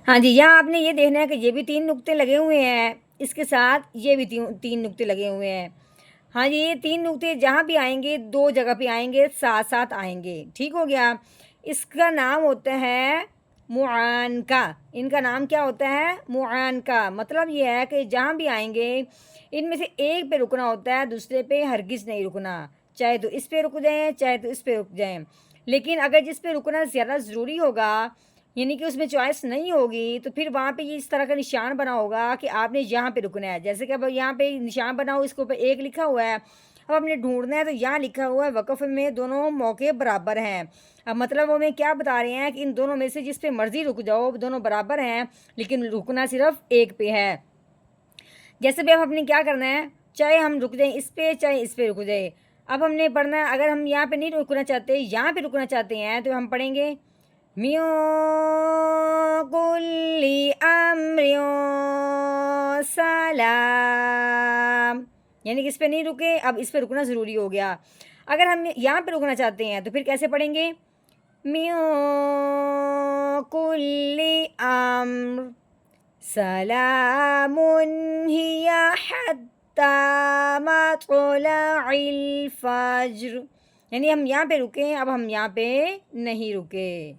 ہاں جی، یہاں آپ نے یہ دیکھنا ہے کہ یہ بھی 3 نقطے لگے ہوئے ہیں، اس کے ساتھ یہ بھی 3 نقطے لگے ہوئے ہیں۔ ہاں جی، یہ 3 نقطے جہاں بھی آئیں گے 2 جگہ پہ آئیں گے، ساتھ-ساتھ آئیں گے، ٹھیک ہو گیا؟ اس کا نام ہوتا ہے معانکہ، ان کا نام کیا ہوتا ہے؟ معانکہ، مطلب یہ ہے کہ جہاں بھی آئیں گے، ان میں سے ایک پہ رکنا ہوتا ہے، دوسرے پہ ہرگز نہیں رکنا، چاہے تو اس پہ رک جائیں، چاہے تو اس پہ رک جائیں۔ لیکن اگر جس پہ رکنا زیادہ ضروری ہوگا، یعنی کہ اس میں چوائس نہیں ہوگی، تو پھر وہاں پہ یہ اس طرح کا نشان بنا ہوگا کہ آپ نے یہاں پہ رکنا ہے، جیسے کہ اب یہاں پہ نشان بنا ہو، اس کے اوپر 1 لکھا ہوا ہے، اب ہم نے ڈھونڈنا ہے تو یہاں لکھا ہوا ہے وقف میں دونوں موقع برابر ہیں۔ اب مطلب وہ ہمیں کیا بتا رہے ہیں کہ ان دونوں میں سے جس پہ مرضی رک جاؤ، دونوں برابر ہیں، لیکن رکنا صرف ایک پہ ہے۔ جیسے بھی اب ہم نے کیا کرنا ہے، چاہے ہم رک جائیں اس پہ، چاہے اس پہ رک جائے، اب ہم نے پڑھنا ہے، اگر ہم یہاں پہ نہیں رکنا چاہتے، یہاں پہ رکنا چاہتے ہیں، تو ہم پڑھیں گے میوں کلی امریوں سلام، یعنی کہ اس پہ نہیں رکے، اب اس پہ رکنا ضروری ہو گیا۔ اگر ہم یہاں پہ رکنا چاہتے ہیں تو پھر کیسے پڑھیں گے؟ میوں کلی امر سلام ہی حتی مطلع الفجر، یعنی ہم یہاں پہ رکیں، اب ہم یہاں پہ نہیں رکے۔